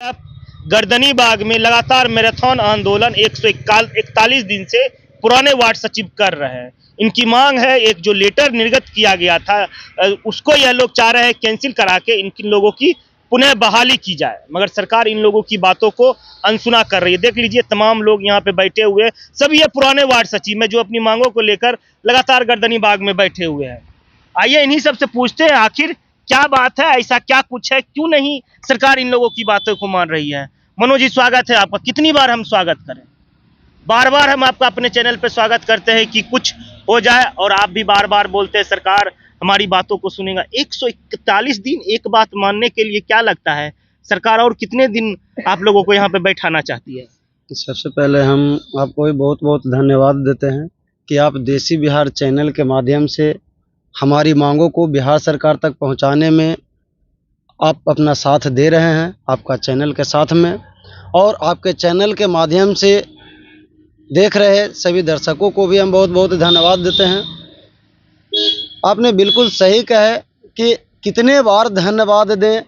गर्दनी बाग में लगातार मैराथन आंदोलन 141 दिन से पुराने वार्ड सचिव कर रहे हैं। इनकी मांग है, एक जो लेटर निर्गत किया गया था उसको यह लोग चाह रहे हैं कैंसिल करा के इन लोगों की पुनः बहाली की जाए, मगर सरकार इन लोगों की बातों को अनसुना कर रही है। देख लीजिए, तमाम लोग यहाँ पे बैठे हुए, सभी ये पुराने वार्ड सचिव में जो अपनी मांगों को लेकर लगातार गर्दनी बाग में बैठे हुए हैं। आइए इन्हीं सबसे पूछते हैं, आखिर क्या बात है, ऐसा क्या कुछ है, क्यों नहीं सरकार इन लोगों की बातों को मान रही है। मनोज जी, स्वागत है आपका। कितनी बार हम स्वागत करें, बार बार हम आपका अपने चैनल पे स्वागत करते हैं कि कुछ हो जाए, और आप भी बार बार बोलते हैं सरकार हमारी बातों को सुनेगा। 141 दिन एक बात मानने के लिए क्या लगता है, सरकार और कितने दिन आप लोगों को यहाँ पे बैठाना चाहती है? सबसे पहले हम आपको भी बहुत बहुत धन्यवाद देते हैं कि आप देसी बिहार चैनल के माध्यम से हमारी मांगों को बिहार सरकार तक पहुंचाने में आप अपना साथ दे रहे हैं, आपका चैनल के साथ में, और आपके चैनल के माध्यम से देख रहे सभी दर्शकों को भी हम बहुत बहुत धन्यवाद देते हैं। आपने बिल्कुल सही कहा कि कितने बार धन्यवाद दें,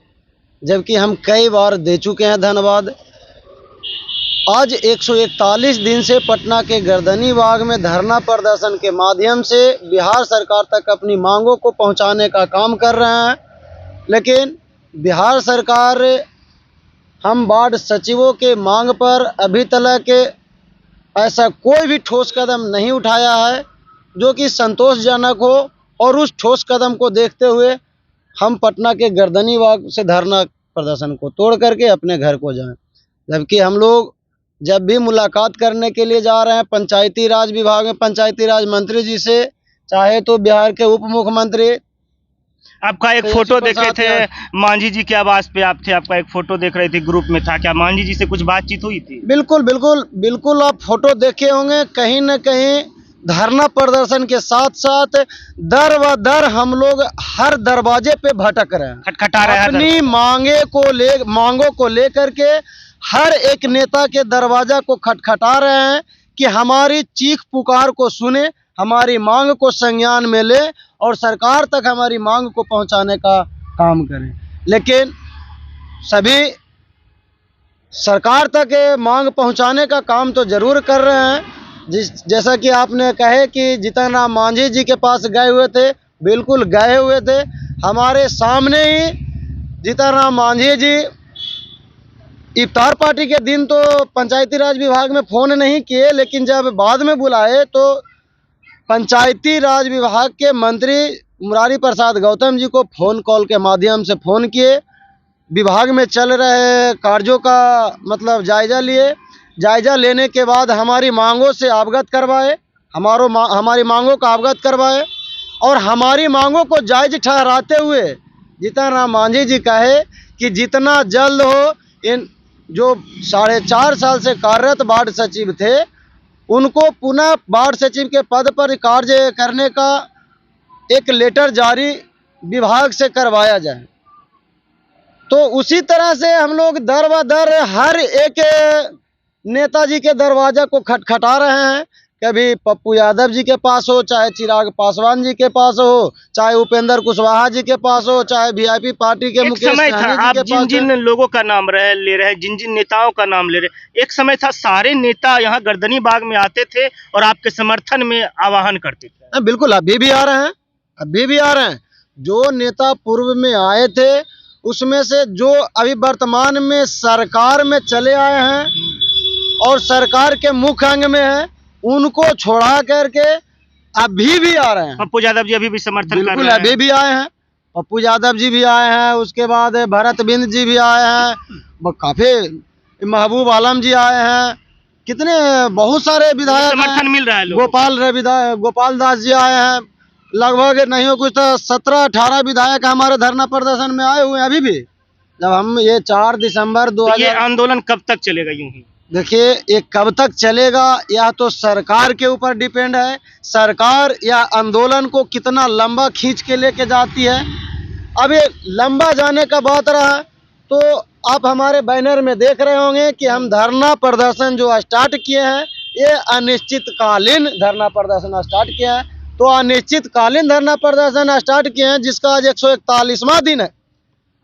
जबकि हम कई बार दे चुके हैं धन्यवाद। आज 141 दिन से पटना के गर्दनी बाग में धरना प्रदर्शन के माध्यम से बिहार सरकार तक अपनी मांगों को पहुंचाने का काम कर रहे हैं, लेकिन बिहार सरकार हम वार्ड सचिवों के मांग पर अभी तक ऐसा कोई भी ठोस कदम नहीं उठाया है जो कि संतोषजनक हो, और उस ठोस कदम को देखते हुए हम पटना के गर्दनी बाग से धरना प्रदर्शन को तोड़ करके अपने घर को जाएं। जबकि हम लोग जब भी मुलाकात करने के लिए जा रहे हैं पंचायती राज विभाग में पंचायती राज मंत्री जी से, चाहे तो बिहार के उप मुख्यमंत्री, आपका एक फोटो देखे थे, मांझी जी के आवास पे आप थे, आपका एक फोटो देख रहे थे, ग्रुप में था, क्या मांझी जी से कुछ बातचीत हुई थी? बिल्कुल बिल्कुल बिल्कुल, आप फोटो देखे होंगे। कहीं न कहीं धरना प्रदर्शन के साथ साथ दर व दर हम लोग हर दरवाजे पे भटक रहे हैं, खटखटा रहे हैं, अपनी मांगों को लेकर के हर एक नेता के दरवाजा को खटखटा रहे हैं कि हमारी चीख पुकार को सुने, हमारी मांग को संज्ञान में ले और सरकार तक हमारी मांग को पहुंचाने का काम करें। लेकिन सभी सरकार तक मांग पहुंचाने का काम तो जरूर कर रहे हैं। जैसा कि आपने कहे कि जीतन राम मांझी जी के पास गए हुए थे, बिल्कुल गए हुए थे। हमारे सामने ही जीतन राम मांझी जी इफ्तार पार्टी के दिन तो पंचायती राज विभाग में फ़ोन नहीं किए, लेकिन जब बाद में बुलाए तो पंचायती राज विभाग के मंत्री मुरारी प्रसाद गौतम जी को फ़ोन कॉल के माध्यम से फ़ोन किए, विभाग में चल रहे कार्यों का मतलब जायज़ा लिए। जायज़ा लेने के बाद हमारी मांगों से अवगत करवाए, हमारी मांगों का अवगत करवाए, और हमारी मांगों को जायज़ ठहराते हुए जीतन राम मांझी जी कहे कि जितना जल्द हो इन जो 4.5 साल से कार्यरत वार्ड सचिव थे उनको पुनः वार्ड सचिव के पद पर कार्य करने का एक लेटर जारी विभाग से करवाया जाए। तो उसी तरह से हम लोग दर व दर हर एक नेताजी के दरवाजा को खटखटा रहे हैं। कभी पप्पू यादव जी के पास हो, चाहे चिराग पासवान जी के पास हो, चाहे उपेंद्र कुशवाहा जी के पास हो, चाहे वीआईपी पार्टी के मुकेश सहनी जी आप के पास। जिन लोगों का नाम ले रहे हैं, जिन नेताओं का नाम ले रहे हैं, एक समय था सारे नेता यहाँ गर्दनी बाग में आते थे और आपके समर्थन में आह्वान करते थे। बिल्कुल, अभी भी आ रहे हैं, अभी भी आ रहे हैं। जो नेता पूर्व में आए थे उसमें से जो अभी वर्तमान में सरकार में चले आए हैं और सरकार के मुख्य अंग में है, उनको छोड़ा करके अभी भी आ रहे हैं। पप्पू यादव जी अभी भी समर्थन कर रहे हैं। बिल्कुल, अभी भी आए हैं, पप्पू यादव जी भी आए हैं, उसके बाद भरत बिंद जी भी आए हैं, काफी महबूब आलम जी आए हैं, कितने बहुत सारे विधायक समर्थन मिल रहा है। गोपाल दास जी आए हैं, लगभग नहीं हो कुछ तो 17-18 विधायक हमारे धरना प्रदर्शन में आए हुए हैं अभी भी। जब हम ये 4 दिसंबर 2000 ये आंदोलन कब तक चलेगा? यूं ही देखिए, ये कब तक चलेगा या तो सरकार के ऊपर डिपेंड है, सरकार या आंदोलन को कितना लंबा खींच के लेके जाती है। अब ये लंबा जाने का बात रहा तो आप हमारे बैनर में देख रहे होंगे कि हम धरना प्रदर्शन जो स्टार्ट किए हैं, ये अनिश्चितकालीन धरना प्रदर्शन स्टार्ट किया है। तो अनिश्चितकालीन धरना प्रदर्शन स्टार्ट किए हैं जिसका आज 141वां दिन है।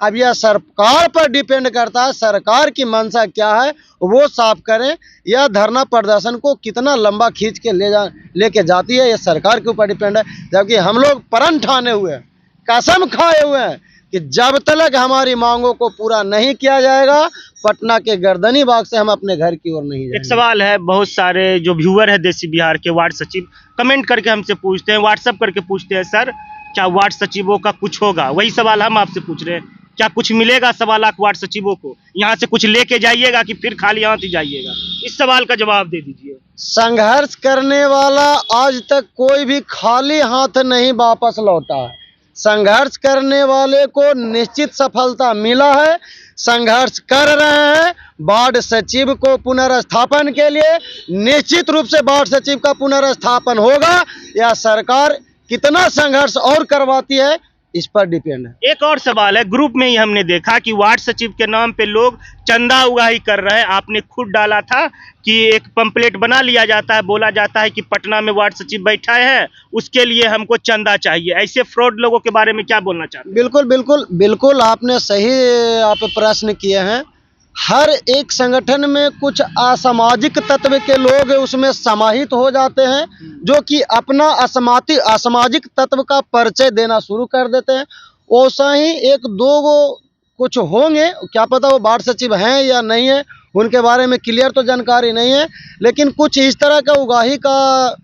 अब यह सरकार पर डिपेंड करता है, सरकार की मंशा क्या है वो साफ करें। यह धरना प्रदर्शन को कितना लंबा खींच के लेके जाती है, यह सरकार के ऊपर डिपेंड है। जबकि हम लोग प्रण ठाने हुए हैं, कसम खाए हुए हैं कि जब तक हमारी मांगों को पूरा नहीं किया जाएगा, पटना के गर्दनी बाग से हम अपने घर की ओर नहीं जाएंगे। एक सवाल है, बहुत सारे जो व्यूअर है देसी बिहार के वार्ड सचिव कमेंट करके हमसे पूछते हैं, व्हाट्सएप करके पूछते हैं, सर क्या वार्ड सचिवों का कुछ होगा? वही सवाल हम आपसे पूछ रहे हैं, क्या कुछ मिलेगा 1.25 लाख वार्ड सचिवों को? यहाँ से कुछ लेके जाइएगा कि फिर खाली हाथ ही जाइएगा? इस सवाल का जवाब दे दीजिए। संघर्ष करने वाला आज तक कोई भी खाली हाथ नहीं वापस लौटा है। संघर्ष करने वाले को निश्चित सफलता मिला है। संघर्ष कर रहे हैं वार्ड सचिव को पुनर्स्थापन के लिए। निश्चित रूप से वार्ड सचिव का पुनर्स्थापन होगा। यह सरकार कितना संघर्ष और करवाती है इस पर डिपेंड है। एक और सवाल है, ग्रुप में ही हमने देखा कि वार्ड सचिव के नाम पे लोग चंदा उगाही कर रहे हैं। आपने खुद डाला था कि एक पंपलेट बना लिया जाता है, बोला जाता है कि पटना में वार्ड सचिव बैठा है, उसके लिए हमको चंदा चाहिए। ऐसे फ्रॉड लोगों के बारे में क्या बोलना चाहते हैं? बिल्कुल बिल्कुल बिल्कुल आपने सही प्रश्न किए हैं। हर एक संगठन में कुछ असामाजिक तत्व के लोग उसमें समाहित हो जाते हैं, जो कि अपना असामाजिक तत्व का परिचय देना शुरू कर देते हैं। वैसा ही एक दो वो कुछ होंगे, क्या पता वो वार्ड सचिव हैं या नहीं है, उनके बारे में क्लियर तो जानकारी नहीं है। लेकिन कुछ इस तरह का उगाही का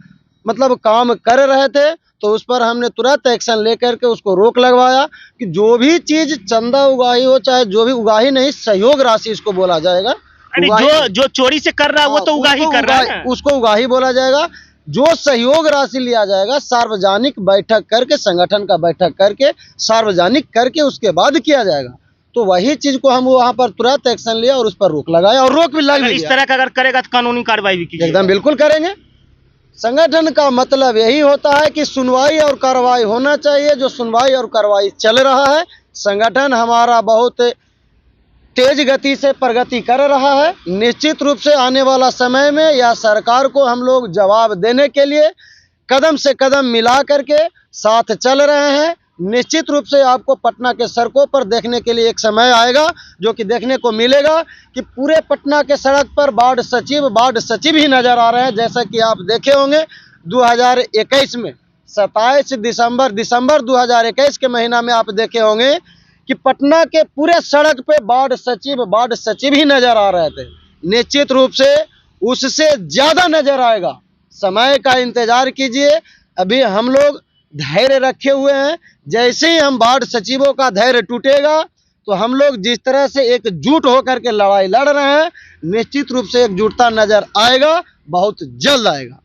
मतलब काम कर रहे थे, तो उस पर हमने तुरंत एक्शन लेकर के उसको रोक लगवाया कि जो भी चीज चंदा उगाही हो, चाहे जो भी उगाही नहीं, सहयोग राशि इसको बोला जाएगा। अरे जो चोरी से कर रहा है वो तो उगाही कर रहा है, उसको उगाही बोला जाएगा। जो सहयोग राशि लिया जाएगा सार्वजनिक बैठक करके, संगठन का बैठक करके सार्वजनिक करके उसके बाद किया जाएगा। तो वही चीज को हम वहां पर तुरंत एक्शन लिया और उस पर रोक लगाया, और रोक भी लग गई। इस तरह का अगर करेगा तो कानूनी कार्रवाई भी कीजिएगा? एकदम बिल्कुल करेंगे। संगठन का मतलब यही होता है कि सुनवाई और कार्रवाई होना चाहिए। जो सुनवाई और कार्रवाई चल रहा है, संगठन हमारा बहुत तेज गति से प्रगति कर रहा है। निश्चित रूप से आने वाला समय में या सरकार को हम लोग जवाब देने के लिए कदम से कदम मिला करके साथ चल रहे हैं। निश्चित रूप से आपको पटना के सड़कों पर देखने के लिए एक समय आएगा, जो कि देखने को मिलेगा कि पूरे पटना के सड़क पर वार्ड सचिव ही नजर आ रहे हैं। जैसा कि आप देखे होंगे 2021 में 27 दिसंबर 2021 के महीना में आप देखे होंगे कि पटना के पूरे सड़क पे वार्ड सचिव ही नजर आ रहे थे। निश्चित रूप से उससे ज्यादा नजर आएगा। समय का इंतजार कीजिए। अभी हम लोग धैर्य रखे हुए हैं। जैसे ही हम वार्ड सचिवों का धैर्य टूटेगा, तो हम लोग जिस तरह से एकजुट होकर के लड़ाई लड़ रहे हैं, निश्चित रूप से एकजुटता नजर आएगा, बहुत जल्द आएगा।